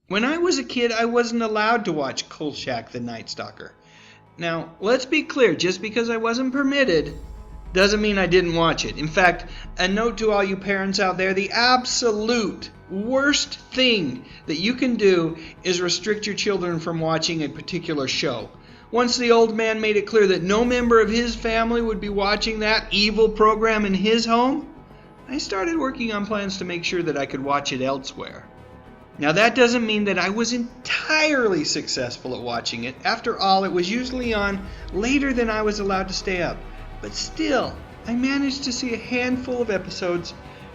When I was a kid, I wasn't allowed to watch Kolchak the Night Stalker. Now, let's be clear, just because I wasn't permitted doesn't mean I didn't watch it. In fact, a note to all you parents out there, the absolute worst thing that you can do is restrict your children from watching a particular show. Once the old man made it clear that no member of his family would be watching that evil program in his home, I started working on plans to make sure that I could watch it elsewhere. Now that doesn't mean that I was entirely successful at watching it. After all, it was usually on later than I was allowed to stay up. But still, I managed to see a handful of episodes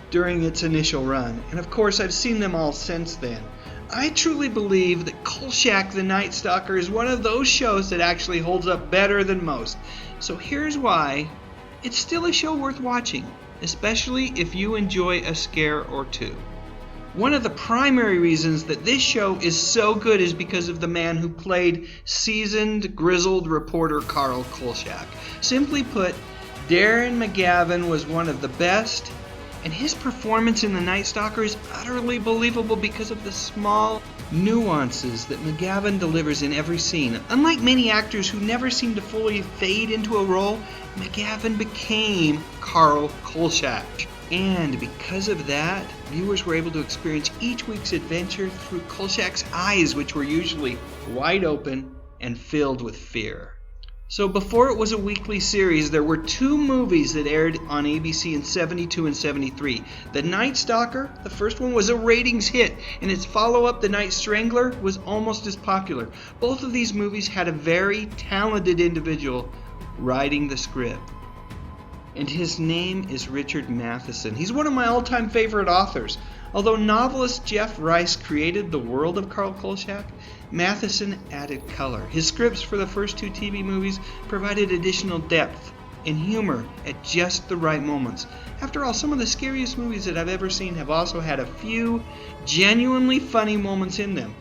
during its initial run, and of course I've seen them all since then. I truly believe that Kolchak the Night Stalker is one of those shows that actually holds up better than most. So here's why it's still a show worth watching, especially if you enjoy a scare or two. One of the primary reasons that this show is so good is because of the man who played seasoned, grizzled reporter Carl Kolchak. Simply put, Darren McGavin was one of the best, and his performance in The Night Stalker is utterly believable because of the small nuances that McGavin delivers in every scene. Unlike many actors who never seem to fully fade into a role, McGavin became Carl Kolchak. And because of that, viewers were able to experience each week's adventure through Kolchak's eyes, which were usually wide open and filled with fear. So before it was a weekly series, there were two movies that aired on ABC in 72 and 73. The Night Stalker, the first one, was a ratings hit, and its follow-up, The Night Strangler, was almost as popular. Both of these movies had a very talented individual writing the script. And his name is Richard Matheson. He's one of my all-time favorite authors. Although novelist Jeff Rice created the world of Carl Kolchak, Matheson added color. His scripts for the first two TV movies provided additional depth and humor at just the right moments. After all, some of the scariest movies that I've ever seen have also had a few genuinely funny moments in them.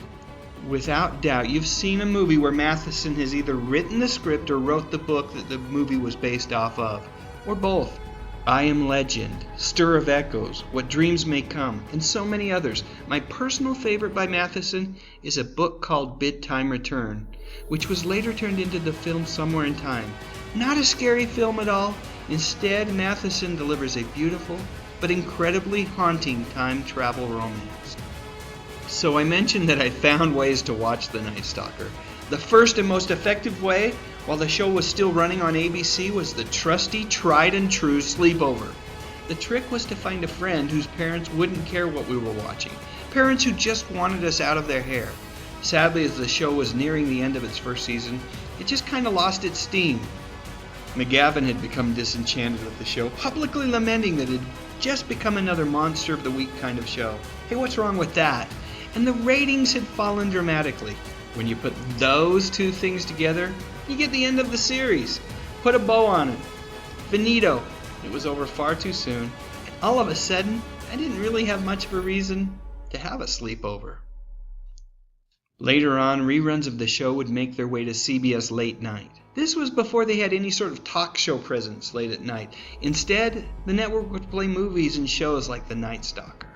Without doubt, you've seen a movie where Matheson has either written the script or wrote the book that the movie was based off of. Or both. I Am Legend, Stir of Echoes, What Dreams May Come, and so many others. My personal favorite by Matheson is a book called Bid Time Return, which was later turned into the film Somewhere in Time. Not a scary film at all. Instead, Matheson delivers a beautiful but incredibly haunting time travel romance. So I mentioned that I found ways to watch The Night Stalker. The first and most effective way, while the show was still running on ABC, was the trusty, tried and true sleepover. The trick was to find a friend whose parents wouldn't care what we were watching. Parents who just wanted us out of their hair. Sadly, as the show was nearing the end of its first season, it just kind of lost its steam. McGavin had become disenchanted with the show, publicly lamenting that it had just become another Monster of the Week kind of show. Hey, what's wrong with that? And the ratings had fallen dramatically. When you put those two things together, you get the end of the series. Put a bow on it. Finito. It was over far too soon. And all of a sudden, I didn't really have much of a reason to have a sleepover. Later on, reruns of the show would make their way to CBS late night. This was before they had any sort of talk show presence late at night. Instead, the network would play movies and shows like The Night Stalker.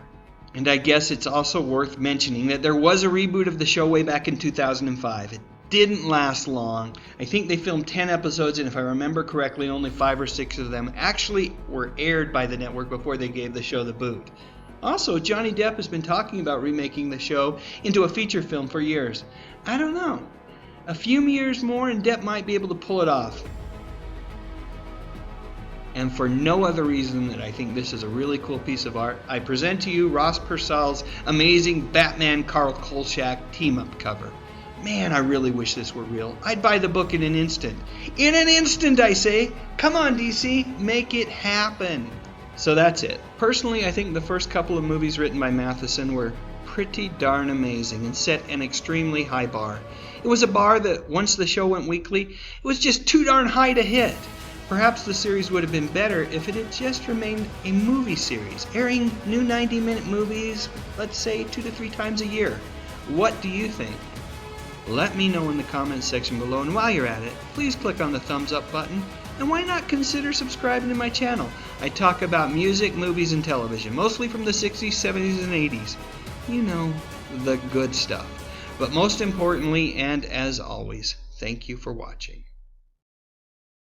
And I guess it's also worth mentioning that there was a reboot of the show way back in 2005. It didn't last long. I think they filmed 10 episodes, and if I remember correctly, only 5 or 6 of them actually were aired by the network before they gave the show the boot. Also, Johnny Depp has been talking about remaking the show into a feature film for years. I don't know. A few years more and Depp might be able to pull it off. And for no other reason than I think this is a really cool piece of art, I present to you Ross Purcell's amazing Batman Carl Kolchak team-up cover. Man, I really wish this were real. I'd buy the book in an instant. In an instant, I say! Come on, DC, make it happen! So that's it. Personally, I think the first couple of movies written by Matheson were pretty darn amazing and set an extremely high bar. It was a bar that, once the show went weekly, it was just too darn high to hit. Perhaps the series would have been better if it had just remained a movie series, airing new 90-minute movies, let's say 2 to 3 times a year. What do you think? Let me know in the comments section below, and while you're at it, please click on the thumbs up button, and why not consider subscribing to my channel? I talk about music, movies, and television, mostly from the 60s, 70s, and 80s. You know, the good stuff. But most importantly, and as always, thank you for watching.